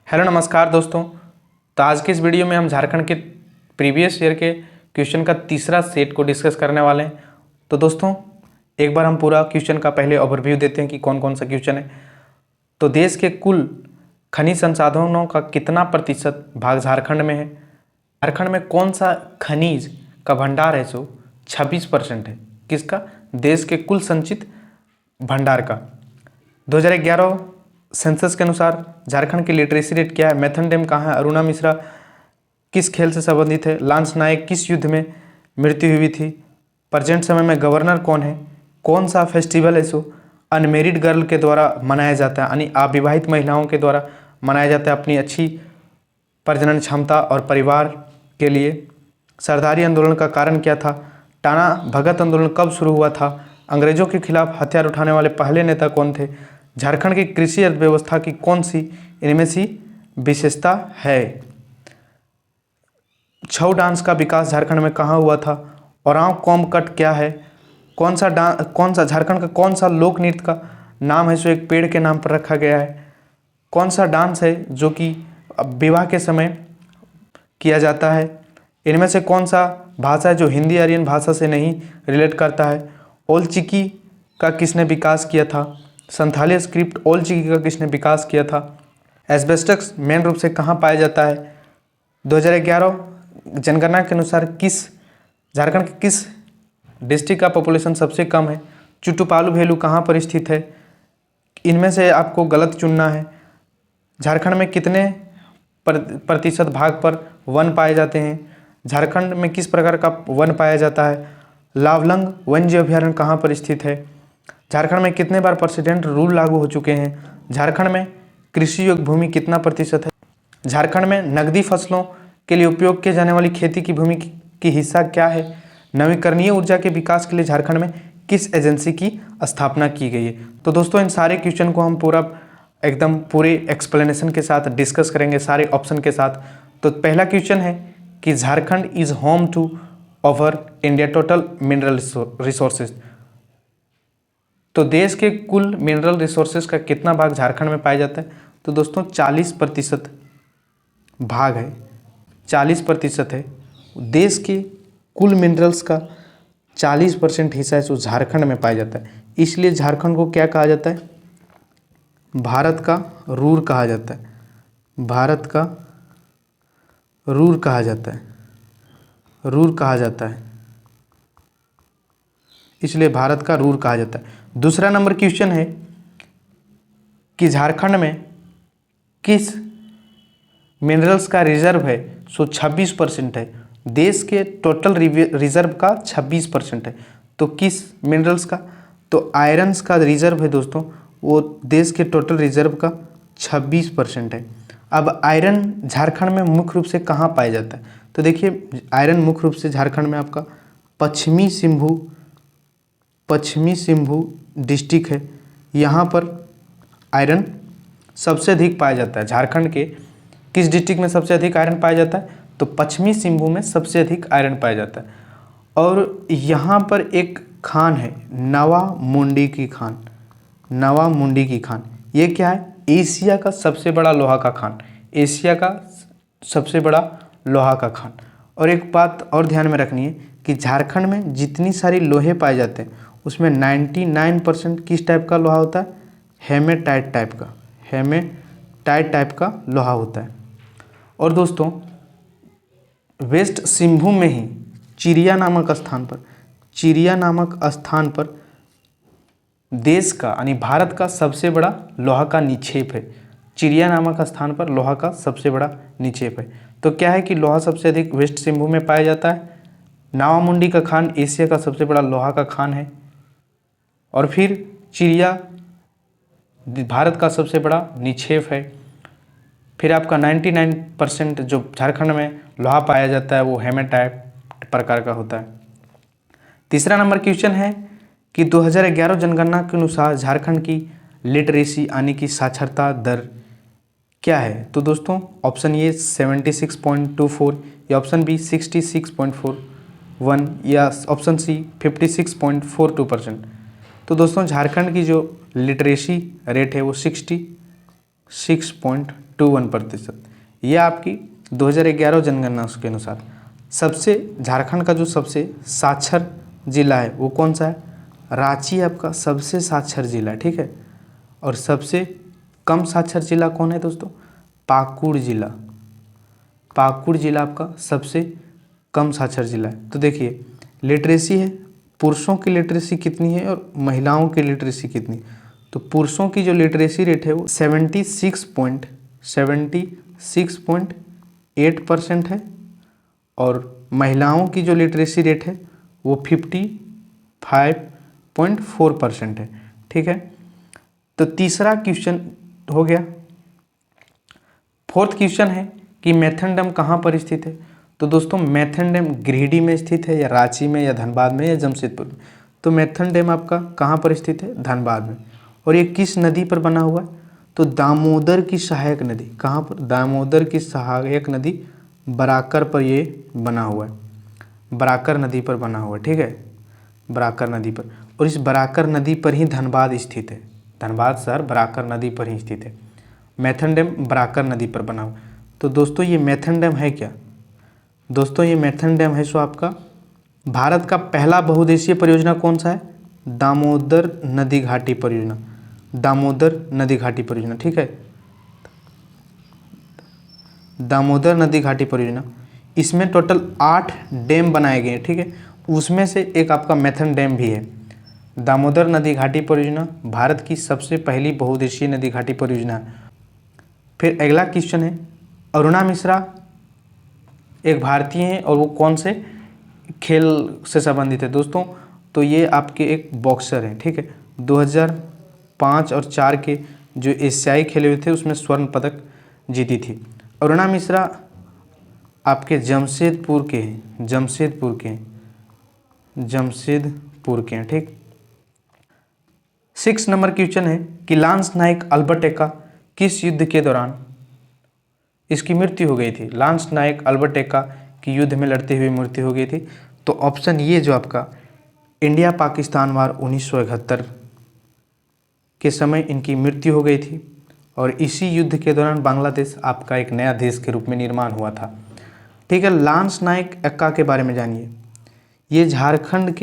Hello नमस्कार दोस्तों। तो आज के इस वीडियो में हम झारखंड के प्रीवियस ईयर के क्वेश्चन का तीसरा सेट को डिस्कस करने वाले हैं। तो दोस्तों एक बार हम पूरा क्वेश्चन का पहले ओवरव्यू देते हैं कि कौन कौन सा क्वेश्चन है। तो देश के कुल खनिज संसाधनों का कितना प्रतिशत भाग झारखंड में है? झारखंड में कौन सा खनिज का भंडार है जो 26% है? किसका? देश के कुल संचित भंडार का। 2011 सेंसस के अनुसार झारखंड की लिटरेसी रेट क्या है? मैथन डैम कहाँ है? अरुणा मिश्रा किस खेल से संबंधित है? लांस नायक किस युद्ध में मृत्यु हुई थी? प्रेजेंट समय में गवर्नर कौन है? कौन सा फेस्टिवल है सो अनमेरिड गर्ल के द्वारा मनाया जाता है, यानी अविवाहित महिलाओं के द्वारा मनाया जाता है अपनी अच्छी प्रजनन क्षमता और परिवार के लिए? सरदारी आंदोलन का कारण क्या था? टाना भगत आंदोलन कब शुरू हुआ था? अंग्रेजों के खिलाफ हथियार उठाने वाले पहले नेता कौन थे? झारखंड की कृषि अर्थव्यवस्था की कौन सी इनमें से विशेषता है? छऊ डांस का विकास झारखंड में कहाँ हुआ था? ओरांव कोम्ब क्या है? कौन सा झारखंड का कौन सा लोक नृत्य का नाम है जो एक पेड़ के नाम पर रखा गया है? कौन सा डांस है जो कि विवाह के समय किया जाता है? इनमें से कौन सा भाषा है जो हिंदी आर्यन भाषा से नहीं रिलेट करता है? ओल चिकी का किसने विकास किया था? संथाली स्क्रिप्ट ओल चिकी का किसने विकास किया था? एस्बेस्टस मेन रूप से कहाँ पाया जाता है? 2011 जनगणना के अनुसार झारखंड के किस डिस्ट्रिक्ट का पॉपुलेशन सबसे कम है? चुटुपालू भेलू कहाँ पर स्थित है? इनमें से आपको गलत चुनना है। झारखंड में कितने प्रतिशत भाग पर वन पाए जाते हैं? झारखंड में किस प्रकार का वन पाया जाता है? लावलंग वन्य अभयारण्य कहाँ पर स्थित है? झारखंड में कितने बार प्रेसिडेंट रूल लागू हो चुके हैं? झारखंड में कृषि योग्य भूमि कितना प्रतिशत है? झारखंड में नकदी फसलों के लिए उपयोग किए जाने वाली खेती की भूमि की हिस्सा क्या है? नवीकरणीय ऊर्जा के विकास के लिए झारखंड में किस एजेंसी की स्थापना की गई है? तो दोस्तों इन सारे क्वेश्चन को हम एकदम पूरे एक्सप्लेनेशन के साथ डिस्कस करेंगे, सारे ऑप्शन के साथ। तो पहला क्वेश्चन है कि Jharkhand is home to over India total mineral resources. तो देश के कुल मिनरल रिसोर्सेज का कितना भाग झारखंड में पाया जाता है? तो दोस्तों 40% भाग है, 40% है। देश के कुल मिनरल्स का 40% हिस्सा है जो झारखंड में पाया जाता है। इसलिए झारखंड को क्या कहा जाता है? भारत का रूर कहा जाता है। भारत का रूर कहा जाता है, रूर कहा जाता है, इसलिए भारत का रूर कहा जाता है। दूसरा नंबर क्वेश्चन है कि झारखंड में किस मिनरल्स का रिजर्व है? सो 26% है। देश के टोटल रिजर्व का 26% है। तो किस मिनरल्स का? तो आयरन्स का रिजर्व है दोस्तों, वो देश के टोटल रिजर्व का 26% है। अब आयरन झारखंड में मुख्य रूप से कहाँ पाया जाता है? तो देखिए आयरन मुख्य रूप से झारखंड में आपका पश्चिमी सिंभू डिस्ट्रिक्ट है, यहाँ पर आयरन सबसे अधिक पाया जाता है। झारखंड के किस डिस्ट्रिक्ट में सबसे अधिक आयरन पाया जाता है? तो पश्चिमी सिंभू में सबसे अधिक आयरन पाया जाता है। और यहाँ पर एक खान है नवा मुंडी की खान, नवा मुंडी की खान। ये क्या है? एशिया का सबसे बड़ा लोहा का खान, एशिया का सबसे बड़ा लोहा का खान। और एक बात और ध्यान में रखनी है कि झारखंड में जितनी सारी लोहे पाए जाते हैं उसमें 99% किस टाइप का लोहा होता है? हेमेटाइट टाइप का, हेमेटाइट टाइप का लोहा होता है। और दोस्तों वेस्ट सिंहभूम में ही चिरिया नामक स्थान पर देश का यानी भारत का सबसे बड़ा लोहा का निक्षेप है। चिरिया नामक स्थान पर लोहा का सबसे बड़ा निक्षेप है। तो क्या है कि लोहा सबसे अधिक वेस्ट सिंहभूम में पाया जाता है। नावामुंडी का खान एशिया का सबसे बड़ा लोहा का खान है। और फिर चिरिया भारत का सबसे बड़ा निक्षेप है। फिर आपका 99% जो झारखंड में लोहा पाया जाता है वो हेमेटाइट प्रकार का होता है। तीसरा नंबर क्वेश्चन है कि 2011 जनगणना के अनुसार झारखंड की लिटरेसी यानी कि साक्षरता दर क्या है? तो दोस्तों ऑप्शन ए 76.24 या ऑप्शन बी 66.41 या ऑप्शन सी 56.42%। तो दोस्तों झारखंड की जो लिटरेसी रेट है वो 66.42 0.21%। यह आपकी 2011 जनगणना के अनुसार। सबसे झारखंड का जो सबसे साक्षर जिला है वो कौन सा है? रांची आपका सबसे साक्षर जिला है, ठीक है। और सबसे कम साक्षर जिला कौन है दोस्तों? पाकुड़ जिला। पाकुड़ जिला आपका सबसे कम साक्षर जिला है। तो देखिए लिटरेसी है, पुरुषों की लिटरेसी कितनी है और महिलाओं की लिटरेसी कितनी? तो पुरुषों की जो लिटरेसी रेट है वो 76.8% है और महिलाओं की जो लिटरेसी रेट है वो 55.4% है, ठीक है। तो तीसरा क्वेश्चन हो गया। फोर्थ क्वेश्चन है कि मैथन डैम कहाँ पर स्थित है? तो दोस्तों मैथन डैम गिरिडीह में स्थित है या रांची में या धनबाद में या जमशेदपुर में? तो मैथन डैम आपका कहाँ पर स्थित है? धनबाद में। और ये किस नदी पर बना हुआ है? तो दामोदर की सहायक नदी। कहाँ पर? दामोदर की सहायक नदी बराकर पर ये बना हुआ है। बराकर नदी पर बना हुआ है, ठीक है, बराकर नदी पर। और इस बराकर नदी पर ही धनबाद स्थित है। धनबाद शहर बराकर नदी पर ही स्थित है। मैथन डैम बराकर नदी पर बना हुआ। तो दोस्तों ये मैथन डैम है क्या? दोस्तों ये मैथन डैम है सो आपका भारत का पहला बहुउद्देशीय परियोजना कौन सा है? दामोदर नदी घाटी परियोजना। दामोदर नदी घाटी परियोजना, ठीक है, दामोदर नदी घाटी परियोजना। इसमें टोटल 8 डैम बनाए गए हैं, ठीक है। उसमें से एक आपका मैथन डैम भी है। दामोदर नदी घाटी परियोजना भारत की सबसे पहली बहुउद्देशीय नदी घाटी परियोजना है। फिर अगला क्वेश्चन है, अरुणा मिश्रा एक भारतीय हैं और वो कौन से खेल से संबंधित है दोस्तों? तो ये आपके एक बॉक्सर हैं, ठीक है। 2005 और 4 के जो एशियाई खेले हुए थे उसमें स्वर्ण पदक जीती थी। अरुणा मिश्रा आपके जमशेदपुर के हैं, जमशेदपुर के हैं, जमशेदपुर के हैं, ठीक। 6 नंबर क्वेश्चन है कि लांस नायक अल्बर्ट एक्का किस युद्ध के दौरान इसकी मृत्यु हो गई थी? लांस नायक अल्बर्ट एक्का की युद्ध में लड़ते हुए मृत्यु हो गई थी। तो ऑप्शन ये जो आपका इंडिया पाकिस्तान वार 1971 के समय इनकी मृत्यु हो गई थी और इसी युद्ध के दौरान बांग्लादेश आपका एक नया देश के रूप में निर्माण हुआ था, ठीक है। लांस नायक एक्का के बारे में जानिए। ये झारखंड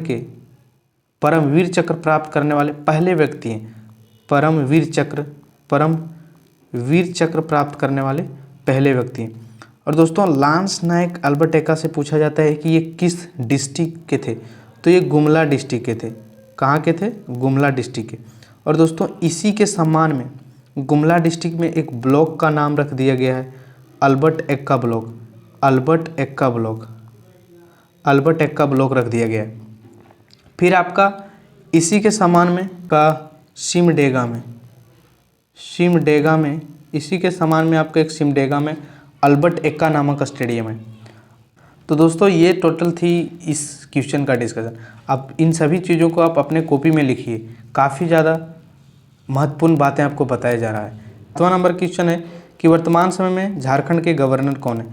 के परमवीर चक्र प्राप्त करने वाले पहले व्यक्ति हैं। परमवीर चक्र प्राप्त करने वाले पहले व्यक्ति हैं। और दोस्तों लांस नायक अल्बर्ट एक्का से पूछा जाता है कि ये किस डिस्ट्रिक्ट के थे? तो ये गुमला डिस्ट्रिक्ट के थे। कहाँ के थे? गुमला डिस्ट्रिक्ट के। और दोस्तों इसी के सम्मान में गुमला डिस्ट्रिक्ट में एक ब्लॉक का नाम रख दिया गया है Albert Ekka block. Albert Ekka block रख दिया गया है। फिर आपका इसी के समान में का सिमडेगा में इसी के समान में आपका एक सिमडेगा में अल्बर्ट एक्का नामक स्टेडियम है। तो दोस्तों ये टोटल थी इस क्वेश्चन का डिस्कशन। अब इन सभी चीज़ों को आप अपने कॉपी में लिखिए, काफ़ी ज़्यादा महत्वपूर्ण बातें आपको बताया जा रहा है। 7वां नंबर क्वेश्चन है कि वर्तमान समय में झारखंड के गवर्नर कौन है?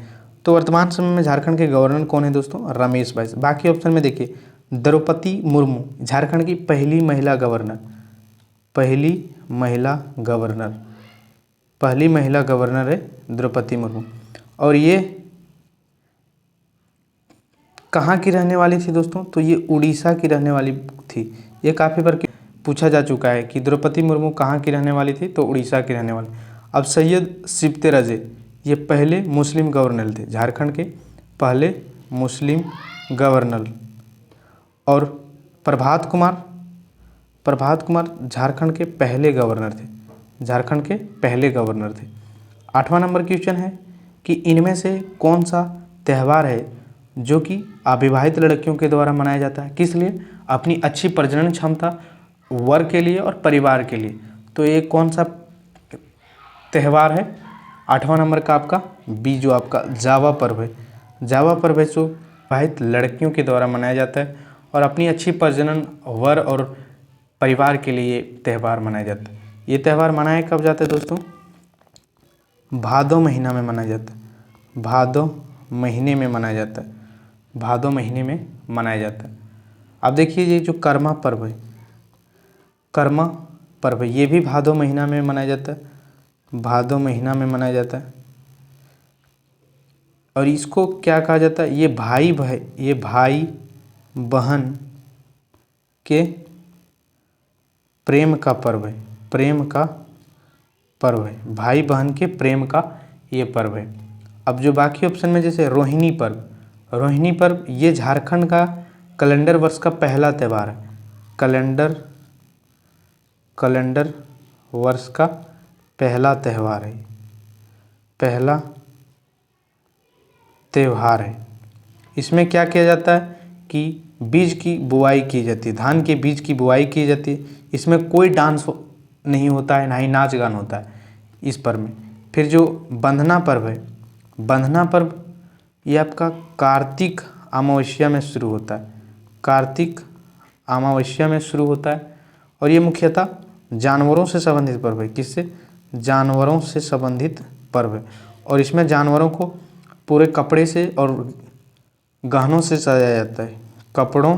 तो वर्तमान समय में झारखंड के गवर्नर कौन है दोस्तों? रमेश बैस। बाकी ऑप्शन में देखिए, द्रौपदी मुर्मू झारखंड की पहली महिला गवर्नर है द्रौपदी मुर्मू। और ये कहाँ की रहने वाली थी दोस्तों? तो ये उड़ीसा की रहने वाली थी। ये काफ़ी बार पूछा जा चुका है कि द्रौपदी मुर्मू कहाँ की रहने वाली थी? तो उड़ीसा की रहने वाली। अब सैयद सिबते रजे ये पहले मुस्लिम गवर्नर थे, झारखंड के पहले मुस्लिम गवर्नर। और प्रभात कुमार झारखंड के पहले गवर्नर थे। 8वां नंबर क्वेश्चन है कि इनमें से कौन सा त्यौहार है जो कि अविवाहित लड़कियों के द्वारा मनाया जाता है? किस लिए? अपनी अच्छी प्रजनन क्षमता, वर्ग के लिए और परिवार के लिए। तो ये कौन सा त्यौहार है? 8वां नंबर का आपका बी जो आपका जावा पर्व है। जावा पर्व है जो विवाहित लड़कियों के द्वारा मनाया जाता है और अपनी अच्छी प्रजनन, वर्ग और परिवार के लिए त्यौहार मनाया जाता है। ये त्यौहार मनाया कब जाता है दोस्तों? भादो महीना में मनाया जाता है। भादो महीने में मनाया जाता है। अब देखिए ये जो कर्मा पर्व है। ये भी भादो महीना में मनाया जाता है, भादो महीना में मनाया जाता है। और इसको क्या कहा जाता है, ये भाई बहन के प्रेम का पर्व है, प्रेम का पर्व है, भाई बहन के प्रेम का ये पर्व है। अब जो बाकी ऑप्शन में जैसे रोहिणी पर्व, रोहिणी पर्व ये झारखंड का कैलेंडर वर्ष का पहला त्यौहार है, कैलेंडर वर्ष का पहला त्यौहार है, पहला त्यौहार है। इसमें क्या किया जाता है कि बीज की बुआई की जाती है, धान के बीज की बुआई की जाती है। इसमें कोई डांस नहीं होता है, ना ही नाच गान होता है इस पर्व में। फिर जो बंधना पर्व है, बंधना पर्व ये आपका कार्तिक अमावस्या में शुरू होता है, कार्तिक अमावस्या में शुरू होता है। और ये मुख्यतः जानवरों से संबंधित पर्व है। किससे? जानवरों से संबंधित पर्व है। और इसमें जानवरों को पूरे कपड़े से और गहनों से सजाया जाता है, कपड़ों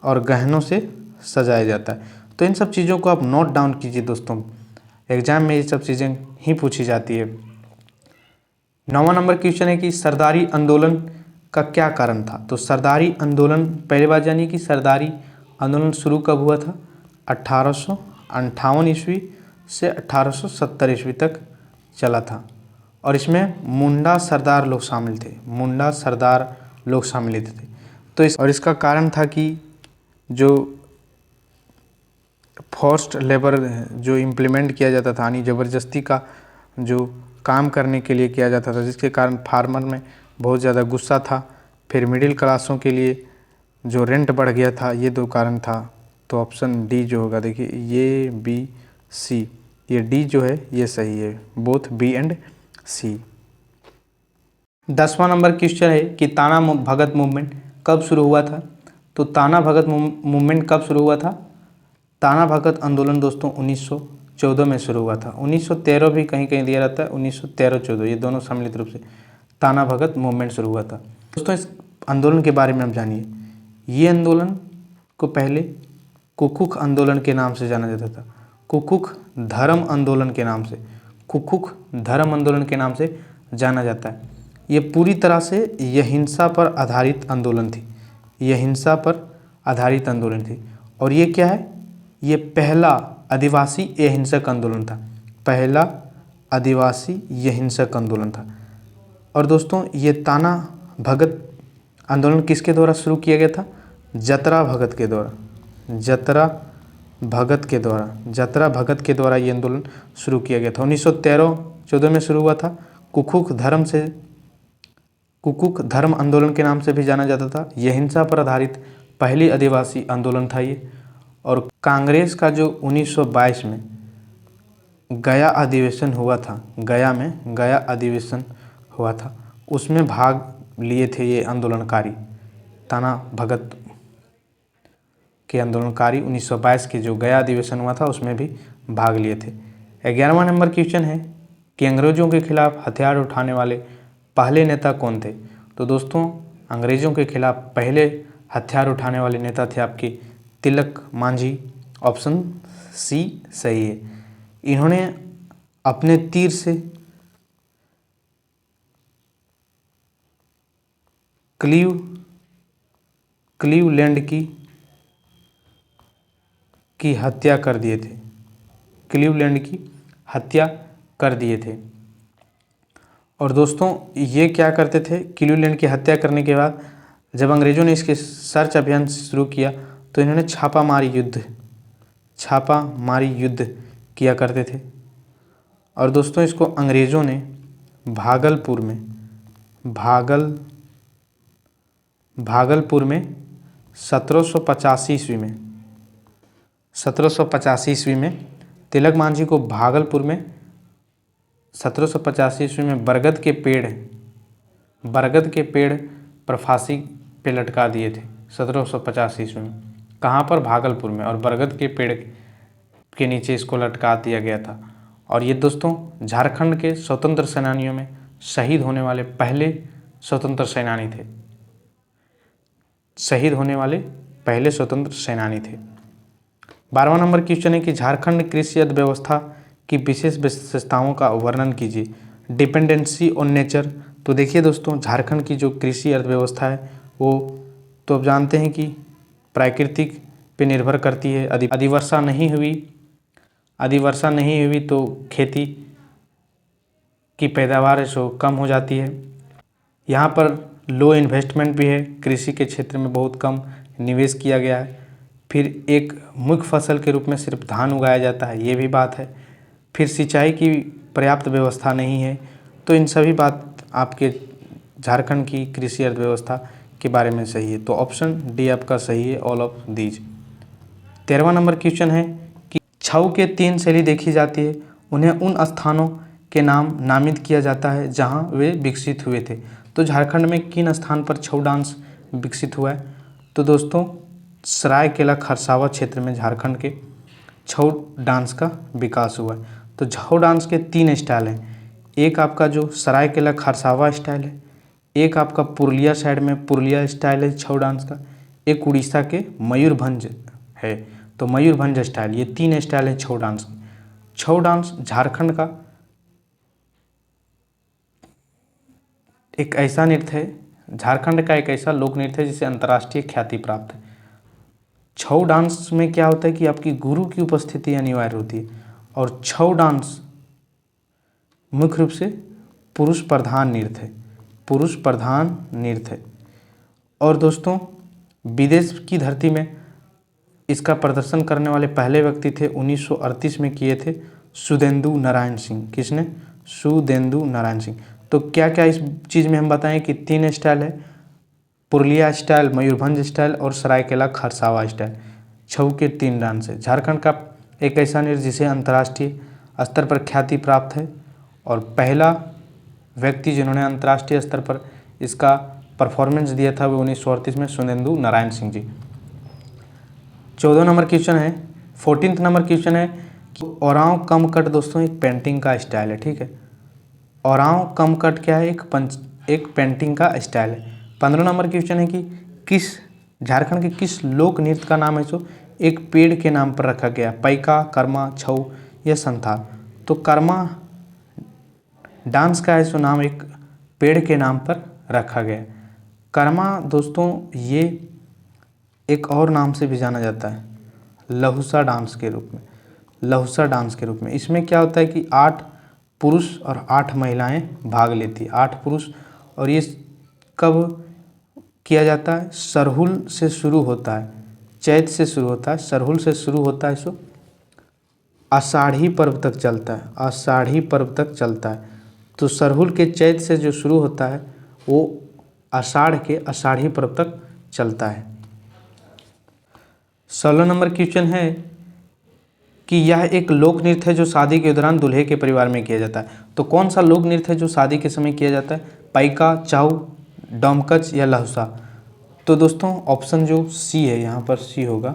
और गहनों से सजाया जाता है। तो इन सब चीज़ों को आप नोट डाउन कीजिए दोस्तों, एग्जाम में ये सब चीज़ें ही पूछी जाती है। 9वां नंबर क्वेश्चन है कि सरदारी आंदोलन का क्या कारण था। तो सरदारी आंदोलन, पहली बात जानिए कि सरदारी आंदोलन शुरू कब हुआ था? 1858 ईस्वी से 1870 ईस्वी तक चला था। और इसमें मुंडा सरदार लोग शामिल थे, मुंडा सरदार लोग सम्मिलित थे। तो इसका कारण था कि जो फोर्स्ड लेबर जो इम्प्लीमेंट किया जाता था, यानी ज़बरदस्ती का जो काम करने के लिए किया जाता था, जिसके कारण फार्मर में बहुत ज़्यादा गुस्सा था। फिर मिडिल क्लासों के लिए जो रेंट बढ़ गया था, ये 2 कारण था। तो ऑप्शन डी जो होगा, देखिए ये बी सी, ये डी जो है ये सही है, बोथ बी एंड सी। 10वां नंबर क्वेश्चन है कि ताना भगत मूवमेंट कब शुरू हुआ था। तो ताना भगत मूवमेंट कब शुरू हुआ था? ताना भगत आंदोलन दोस्तों 1914 में शुरू हुआ था। 1913 भी कहीं कहीं दिया रहता है, 1913-14 ये दोनों सम्मिलित रूप से ताना भगत मूवमेंट शुरू हुआ था। दोस्तों इस आंदोलन के बारे में आप जानिए। ये आंदोलन को पहले कुकुख आंदोलन के नाम से जाना जाता था, कुकुख धर्म आंदोलन के नाम से, कुकुख धर्म आंदोलन के नाम से जाना जाता है। ये पूरी तरह से अहिंसा पर आधारित आंदोलन थी, यह हिंसा पर आधारित आंदोलन थी। और ये क्या है? ये पहला आदिवासी अहिंसक आंदोलन था, पहला आदिवासी अहिंसक आंदोलन था। और दोस्तों ये ताना भगत आंदोलन किसके द्वारा शुरू किया गया था? जतरा भगत के द्वारा, जतरा भगत के द्वारा, जतरा भगत के द्वारा ये आंदोलन शुरू किया गया था। 1913-14 में शुरू हुआ था। कुकुख धर्म आंदोलन के नाम से भी जाना जाता था। यह हिंसा पर आधारित पहली आदिवासी आंदोलन था ये। और कांग्रेस का जो 1922 में गया अधिवेशन हुआ था, गया अधिवेशन हुआ था, उसमें भाग लिए थे ये आंदोलनकारी, ताना भगत के आंदोलनकारी 1922 के जो गया अधिवेशन हुआ था उसमें भी भाग लिए थे। 11वां नंबर क्वेश्चन है कि अंग्रेज़ों के खिलाफ हथियार उठाने वाले पहले नेता कौन थे। तो दोस्तों अंग्रेज़ों के खिलाफ पहले हथियार उठाने वाले नेता थे आपके तिलक मांझी, ऑप्शन सी सही है। इन्होंने अपने तीर से क्लीवलैंड की हत्या कर दिए थे, क्लीवलैंड की हत्या कर दिए थे। और दोस्तों ये क्या करते थे? क्लीवलैंड की हत्या करने के बाद जब अंग्रेज़ों ने इसके सर्च अभियान शुरू किया तो इन्होंने छापामारी युद्ध किया करते थे। और दोस्तों इसको अंग्रेज़ों ने भागलपुर में 1785 ईस्वी में तिलक मांझी को भागलपुर में 1785 ईस्वी में बरगद के पेड़ पर फांसी पे लटका दिए थे 1785 ईस्वी में। कहाँ पर? भागलपुर में। और बरगद के पेड़ के नीचे इसको लटका दिया गया था। और ये दोस्तों झारखंड के स्वतंत्र सेनानियों में शहीद होने वाले पहले स्वतंत्र सेनानी थे, शहीद होने वाले पहले स्वतंत्र सेनानी थे। 12वां नंबर क्वेश्चन है कि झारखंड कृषि अर्थव्यवस्था की विशेष विशेषताओं का वर्णन कीजिए। Dependency on nature. तो देखिए दोस्तों, झारखंड की जो कृषि अर्थव्यवस्था है वो तो आप जानते हैं कि प्राकृतिक पे निर्भर करती है। यदि वर्षा नहीं हुई तो खेती की पैदावार है सो कम हो जाती है। यहाँ पर लो इन्वेस्टमेंट भी है, कृषि के क्षेत्र में बहुत कम निवेश किया गया है। फिर एक मुख्य फसल के रूप में सिर्फ धान उगाया जाता है, ये भी बात है। फिर सिंचाई की पर्याप्त व्यवस्था नहीं है। तो इन सभी बात आपके झारखंड की कृषि अर्थव्यवस्था के बारे में सही है। तो ऑप्शन डी आपका सही है, ऑल ऑफ दीज। 13वां नंबर क्वेश्चन है कि छऊ के 3 शैली देखी जाती है, उन्हें उन स्थानों के नाम नामित किया जाता है जहां वे विकसित हुए थे। तो झारखंड में किन स्थान पर छऊ डांस विकसित हुआ है? तो दोस्तों, सरायकेला खरसावा क्षेत्र में झारखंड के छऊ डांस का विकास हुआ है। तो छऊ डांस के 3 स्टाइल हैं। एक आपका जो सरायकेला खरसावा स्टाइल है, एक आपका पुरुलिया साइड में पुरुलिया स्टाइल है छऊ डांस का, एक उड़ीसा के मयूरभंज है। तो मयूरभंज स्टाइल, ये 3 स्टाइल है छऊ डांस की। छऊ डांस झारखंड का एक ऐसा नृत्य है, झारखंड का एक ऐसा लोक नृत्य है जिसे अंतर्राष्ट्रीय ख्याति प्राप्त है। छऊ डांस में क्या होता है कि आपकी गुरु की उपस्थिति अनिवार्य होती है, और छऊ डांस मुख्य रूप से पुरुष प्रधान नृत्य है, पुरुष प्रधान नृत्य है। और दोस्तों, विदेश की धरती में इसका प्रदर्शन करने वाले पहले व्यक्ति थे 1938 में किए थे सुदेंदु नारायण सिंह। किसने? सुदेंदु नारायण सिंह। तो क्या क्या इस चीज़ में हम बताएं कि 3 स्टाइल है, पुरुलिया स्टाइल, मयूरभंज स्टाइल और सरायकेला खरसावा स्टाइल। छऊ के 3 डांस है। झारखंड का एक ऐसा नृत्य जिसे अंतर्राष्ट्रीय स्तर पर ख्याति प्राप्त है, और पहला व्यक्ति जिन्होंने अंतर्राष्ट्रीय स्तर पर इसका परफॉर्मेंस दिया था वो 1938 में सुदेंदु नारायण सिंह जी। 14 नंबर क्वेश्चन है, 14th नंबर क्वेश्चन है कि ओरांव कम कट दोस्तों एक पेंटिंग का स्टाइल है, ठीक है। ओरांव कम कट क्या है? एक पेंटिंग का स्टाइल है। 15 नंबर क्वेश्चन है कि किस झारखंड के किस लोक नृत्य का नाम है सो एक पेड़ के नाम पर रखा गया? पैका, कर्मा, छऊ या संथाल। तो कर्मा डांस का है सो नाम एक पेड़ के नाम पर रखा गया। कर्मा दोस्तों ये एक और नाम से भी जाना जाता है, लहुसा डांस के रूप में। लहुसा डांस के रूप में इसमें क्या होता है कि 8 पुरुष और 8 महिलाएं भाग लेती है, 8 पुरुष। और ये कब किया जाता है? सरहुल से शुरू होता है, चैत से शुरू होता है, सरहुल से शुरू होता है सो आषाढ़ी पर्व तक चलता है, आषाढ़ी पर्व तक चलता है। तो सरहुल के चैत से जो शुरू होता है वो आषाढ़ के आषाढ़ी पर्व तक चलता है। 16 नंबर क्वेश्चन है कि यह एक लोक नृत्य है जो शादी के दौरान दूल्हे के परिवार में किया जाता है। तो कौन सा लोक नृत्य है जो शादी के समय किया जाता है? पैका, छऊ, डोमकच या लहुसा। तो दोस्तों ऑप्शन जो सी है, यहाँ पर सी होगा।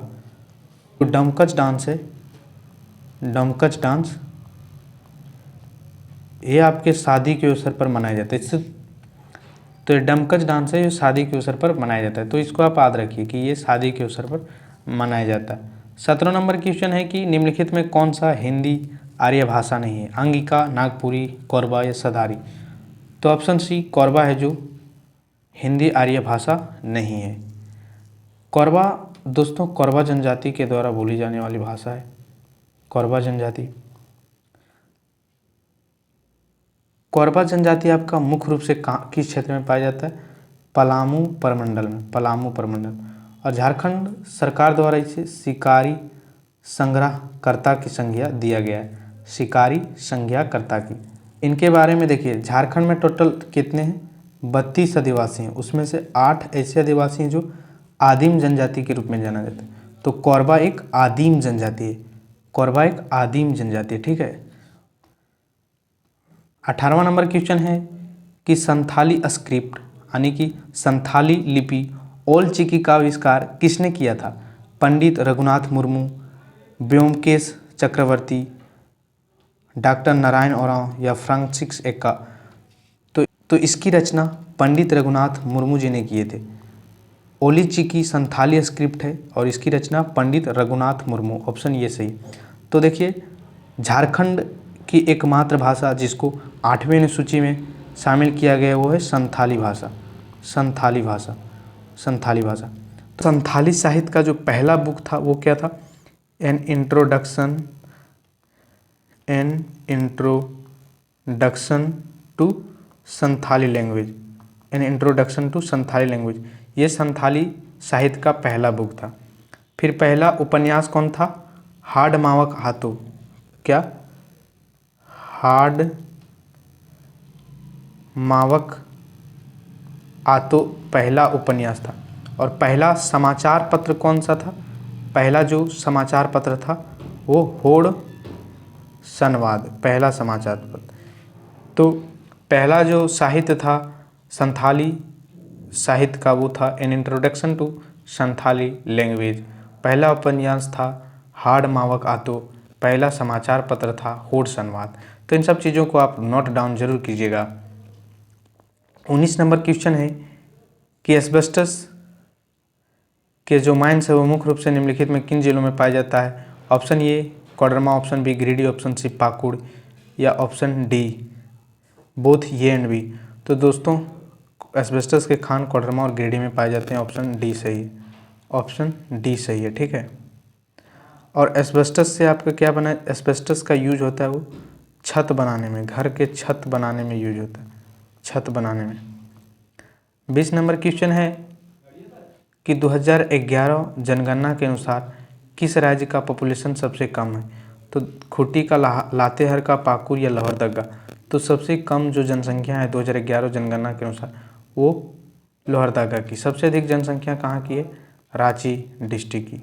तो डोमकच डांस है, डोमकच डांस ये आपके शादी के अवसर पर मनाया जाता है। इससे तो ये डोमकच डांस है जो शादी के अवसर पर मनाया जाता है। तो इसको आप याद रखिए कि ये शादी के अवसर पर मनाया जाता है। 17 नंबर क्वेश्चन है कि निम्नलिखित में कौन सा हिंदी आर्य भाषा नहीं है? अंगिका, नागपुरी, कोरबा या सदारी। तो ऑप्शन सी कोरबा है जो हिंदी आर्य भाषा नहीं है। कोरबा दोस्तों कोरबा जनजाति के द्वारा बोली जाने वाली भाषा है, कोरबा जनजाति। कोरबा जनजाति आपका मुख्य रूप से किस क्षेत्र में पाया जाता है? पलामू प्रमंडल में, पलामू प्रमंडल। और झारखंड सरकार द्वारा इसे शिकारी संग्रहकर्ता की संज्ञा दिया गया है, शिकारी संज्ञाकर्ता की। इनके बारे में देखिए, झारखंड में टोटल कितने हैं? 32 आदिवासी हैं, उसमें से 8 ऐसे आदिवासी हैं जो आदिम जनजाति के रूप में जाना जाता है। तो कोरबा एक आदिम जनजाति है, कोरबा एक आदिम जनजाति है, ठीक है। 18वां नंबर क्वेश्चन है कि संथाली स्क्रिप्ट यानी कि संथाली लिपि ओल चिकी का आविष्कार किसने किया था? पंडित रघुनाथ मुर्मू, ब्योमकेश चक्रवर्ती, डॉक्टर नारायण ओरांव या फ्रांसिस एक्का। तो इसकी रचना पंडित रघुनाथ मुर्मू जी ने किए थे। ओलीची की संथाली स्क्रिप्ट है और इसकी रचना पंडित रघुनाथ मुर्मू। ऑप्शन ये सही। तो देखिए, झारखंड की एकमात्र भाषा जिसको 8वें अनुसूची में शामिल किया गया वो है संथाली भाषा। संथाली भाषा, संथाली भाषा। तो संथाली साहित्य का जो पहला बुक था वो क्या था? An introduction to Santhali language. An introduction to Santhali language, ये संथाली साहित्य का पहला बुक था। फिर पहला उपन्यास कौन था? हाड मावक आतो। क्या? हाड मावक आतो पहला उपन्यास था। और पहला समाचार पत्र कौन सा था? पहला जो समाचार पत्र था वो होड़ संवाद, पहला समाचार पत्र। तो पहला जो साहित्य था संथाली साहित्य का वो था an introduction to Santhali language. पहला उपन्यास था हाड़ मावक आतो। पहला समाचार पत्र था होड़ संवाद। तो इन सब चीज़ों को आप नोट डाउन जरूर कीजिएगा। 19 नंबर क्वेश्चन है कि एस्बेस्टस के जो माइंस है वो मुख्य रूप से निम्नलिखित में किन जिलों में पाया जाता है? Option A Koderma, option B Giridih, option C Pakur या option D both A and B. तो दोस्तों एस्बेस्टस के खान कोडरमा और गिरिडीह में पाए जाते हैं। ऑप्शन डी सही है। ऑप्शन डी सही है, ठीक है। और एस्बेस्टस से आपका क्या बना? एस्बेस्टस का यूज होता है वो छत बनाने में, घर के छत बनाने में यूज होता है, छत बनाने में। 20 नंबर क्वेश्चन है कि 2011 जनगणना के अनुसार किस राज्य का पॉपुलेशन सबसे कम है? तो खूंटी का, लातेहार का, पाकुड़ या लोहरदगा। तो सबसे कम जो जनसंख्या है 2011 जनगणना के अनुसार वो लोहरदगा की। सबसे अधिक जनसंख्या कहाँ की है? रांची डिस्ट्रिक्ट की।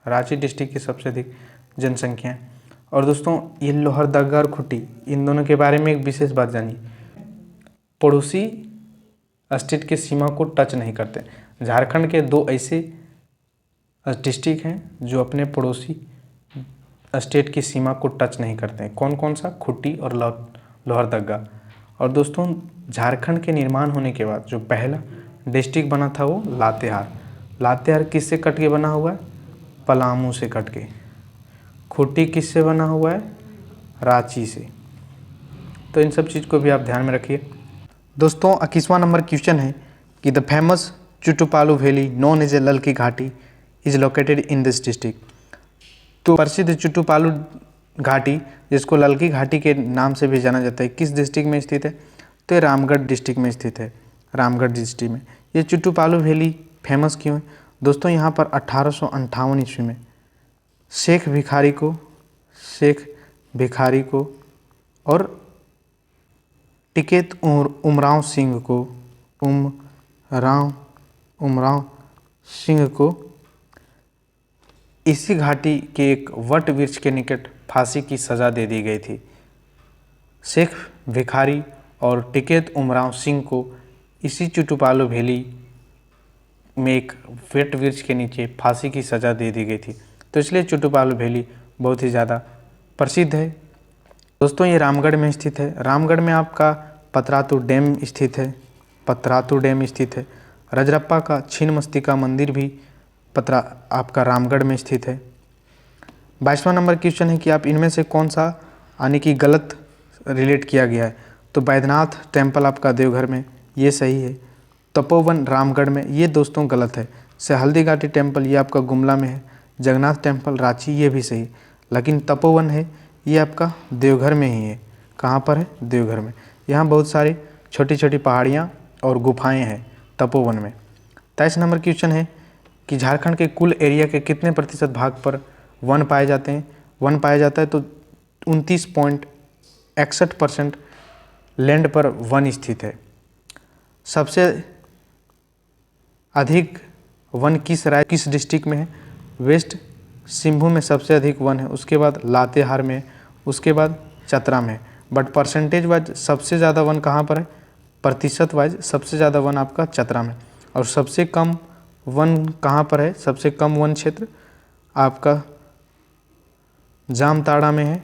रांची डिस्ट्रिक्ट की सबसे अधिक जनसंख्या है। और दोस्तों ये लोहरदगा और खूंटी इन दोनों के बारे में एक विशेष बात जानिए, पड़ोसी स्टेट के सीमा को टच नहीं करते। झारखंड के 2 ऐसे डिस्ट्रिक्ट हैं जो अपने पड़ोसी स्टेट की सीमा को टच नहीं करते हैं। कौन कौन सा? खूंटी और लोहरदगा। और दोस्तों झारखंड के निर्माण होने के बाद जो पहला डिस्ट्रिक्ट बना था वो लातेहार। लातेहार किससे कट के बना हुआ है? पलामू से कट के। खूंटी किससे बना हुआ है? रांची से। तो इन सब चीज़ को भी आप ध्यान में रखिए। दोस्तों 21वां नंबर क्वेश्चन है कि the famous Chutupalu valley known as a Lalki Ghati is located in this district. तो प्रसिद्ध चुटुपालू घाटी जिसको ललकी घाटी के नाम से भी जाना जाता है किस डिस्ट्रिक्ट में स्थित है? तो ये रामगढ़ डिस्ट्रिक्ट में स्थित है। रामगढ़ डिस्ट्रिक्ट में ये चुटुपालू वैली फेमस क्यों है? दोस्तों यहाँ पर 1858 ईस्वी में शेख भिखारी को और टिकैत उमराव सिंह को इसी घाटी के एक वट वृक्ष के निकट फांसी की सज़ा दे दी गई थी। शेख भिखारी और टिकैत उमराव सिंह को इसी चुटुपालू वैली में एक वट वृक्ष के नीचे फांसी की सज़ा दे दी गई थी। तो इसलिए चुटुपालू वैली बहुत ही ज़्यादा प्रसिद्ध है। दोस्तों ये रामगढ़ में स्थित है। रामगढ़ में आपका पतरातू डैम स्थित है। रजरप्पा का छिन्नमस्तिका मंदिर भी आपका रामगढ़ में स्थित है। 22वां नंबर क्वेश्चन है कि आप इनमें से कौन सा यानी कि गलत रिलेट किया गया है? तो बैद्यनाथ टेम्पल आपका देवघर में, ये सही है। तपोवन रामगढ़ में, ये दोस्तों गलत है। हल्दी घाटी टेम्पल ये आपका गुमला में है। जगन्नाथ टेम्पल रांची, ये भी सही। लेकिन तपोवन है ये आपका देवघर में ही है। कहाँ पर है? देवघर में। यहाँ बहुत सारी छोटी छोटी पहाड़ियाँ और गुफाएं हैं तपोवन में। 23 नंबर क्वेश्चन है कि झारखंड के कुल एरिया के कितने प्रतिशत भाग पर वन पाए जाते हैं? वन पाया जाता है तो 29.61% लैंड पर वन स्थित है। सबसे अधिक वन किस डिस्ट्रिक्ट में है? वेस्ट सिंहभूम में सबसे अधिक वन है। उसके बाद लातेहार में, उसके बाद चतरा में। बट परसेंटेज वाइज सबसे ज़्यादा वन कहाँ पर है? प्रतिशत वाइज सबसे ज़्यादा वन आपका चतरा में। और सबसे कम वन कहाँ पर है? सबसे कम वन क्षेत्र आपका जामताड़ा में है।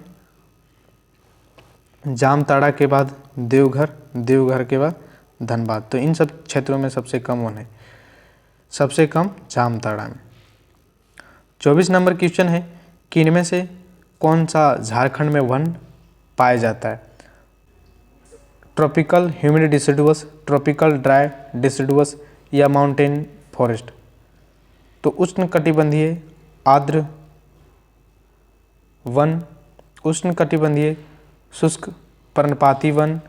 जामताड़ा के बाद देवघर, देवघर के बाद धनबाद। तो इन सब क्षेत्रों में सबसे कम वन है। सबसे कम जामताड़ा में। 24 नंबर क्वेश्चन है कि इनमें से कौन सा झारखंड में वन पाया जाता है? ट्रॉपिकल ह्यूमिड डिसिडुअस, ट्रॉपिकल ड्राई डिसिडुअस या माउंटेन फॉरेस्ट। तो उष्णकटिबंधीय आर्द्र वन, उष्णकटिबंधीय शुष्क पर्णपाती वन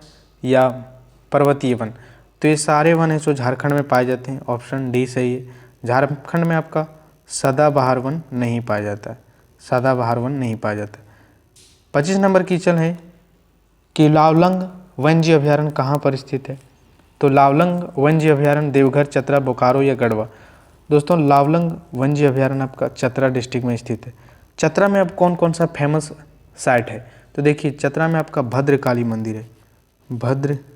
या पर्वतीय वन। तो ये सारे वन हैं जो झारखंड में पाए जाते हैं। ऑप्शन डी सही है। झारखंड में आपका सदाबहार वन नहीं पाया जाता है, सदाबहार वन नहीं पाया जाता। 25 नंबर क्वेश्चन है कि लावलंग वन्य अभयारण्य कहाँ पर स्थित है? तो लावलंग वन्य अभयारण्य देवघर, चतरा, बोकारो या गढ़वा। दोस्तों लावलंग वन्य अभयारण्य आपका चतरा डिस्ट्रिक्ट में स्थित है। चतरा में अब कौन कौन सा फेमस साइट है? तो देखिए चतरा में आपका भद्रकाली मंदिर है, भद्रकाली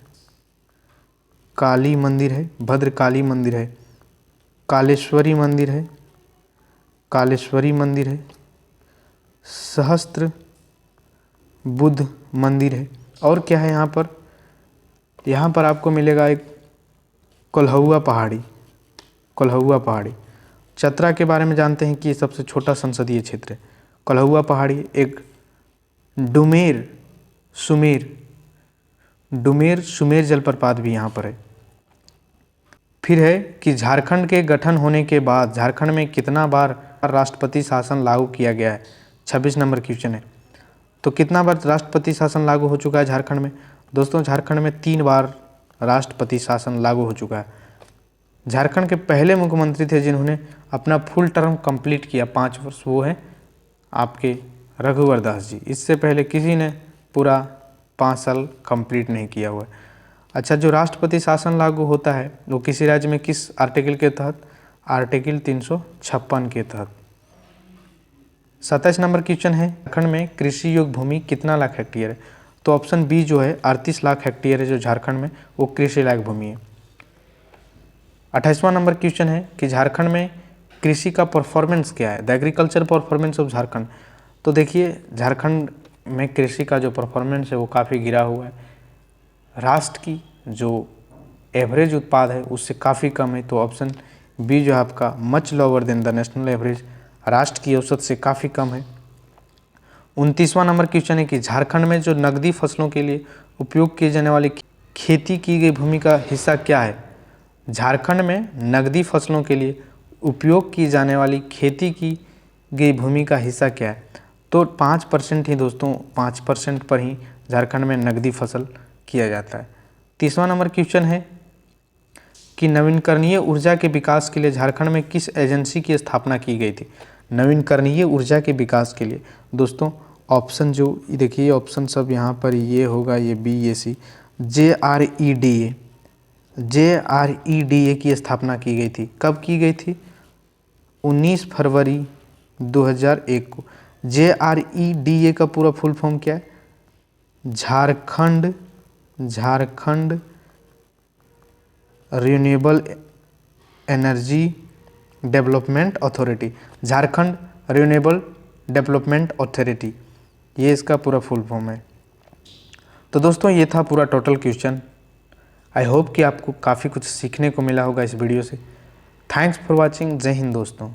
मंदिर है, भद्रकाली मंदिर है, कालेश्वरी मंदिर है, कालेश्वरी मंदिर है, सहस्त्र बुद्ध मंदिर है, और क्या है यहाँ पर? यहाँ पर आपको मिलेगा एक कोल्हुआ पहाड़ी, कोल्हुआ पहाड़ी। चतरा के बारे में जानते हैं कि ये सबसे छोटा संसदीय क्षेत्र है। कोल्हुआ पहाड़ी, एक डुमेर सुमेर जलप्रपात भी यहाँ पर है। फिर है कि झारखंड के गठन होने के बाद झारखंड में कितना बार राष्ट्रपति शासन लागू किया गया है? 26 नंबर क्वेश्चन है। तो कितना बार राष्ट्रपति शासन लागू हो चुका है झारखंड में? दोस्तों झारखंड में 3 बार राष्ट्रपति शासन लागू हो चुका है। झारखंड के पहले मुख्यमंत्री थे जिन्होंने अपना फुल टर्म कंप्लीट किया 5 वर्ष, वो है आपके रघुवर दास जी। इससे पहले किसी ने पूरा 5 साल कंप्लीट नहीं किया हुआ है। अच्छा, जो राष्ट्रपति शासन लागू होता है वो किसी राज्य में किस आर्टिकल के तहत? आर्टिकल 356 के तहत। 27 नंबर क्वेश्चन है, झारखंड में कृषि योग्य भूमि कितना लाख हेक्टेयर है? तो ऑप्शन बी जो है 38 लाख हेक्टेयर है जो झारखंड में वो कृषि लायक भूमि है। 28वां नंबर क्वेश्चन है कि झारखंड में कृषि का परफॉर्मेंस क्या है? The agriculture performance of Jharkhand. तो देखिए झारखंड में कृषि का जो परफॉर्मेंस है वो काफ़ी गिरा हुआ है। राष्ट्र की जो एवरेज उत्पाद है उससे काफ़ी कम है। तो ऑप्शन बी जो है आपका much lower than the national average, राष्ट्र की औसत से काफ़ी कम है। 29वां नंबर क्वेश्चन है कि झारखंड में जो नकदी फसलों के लिए उपयोग किए जाने वाली खेती की गई भूमि का हिस्सा क्या है? झारखंड में नकदी फसलों के लिए उपयोग की जाने वाली खेती की गई भूमि का हिस्सा क्या है? तो 5% ही दोस्तों, 5% पर ही झारखंड में नकदी फसल किया जाता है। 30वां नंबर क्वेश्चन है कि नवीकरणीय ऊर्जा के विकास के लिए झारखंड में किस एजेंसी की स्थापना की गई थी? नवीकरणीय ऊर्जा के विकास के लिए दोस्तों ऑप्शन जो देखिए ऑप्शन सब यहाँ पर ये होगा, ये बी, ये सी। JREDA की स्थापना की गई थी। कब की गई थी? 19 फरवरी 2001 को। JREDA का पूरा फुल फॉर्म क्या है? Jharkhand renewable energy development authority, Jharkhand renewable development authority, ये इसका पूरा फुल फॉर्म है। तो दोस्तों ये था पूरा टोटल क्वेश्चन। आई होप कि आपको काफ़ी कुछ सीखने को मिला होगा इस वीडियो से। Thanks for watching. जय हिंद दोस्तों।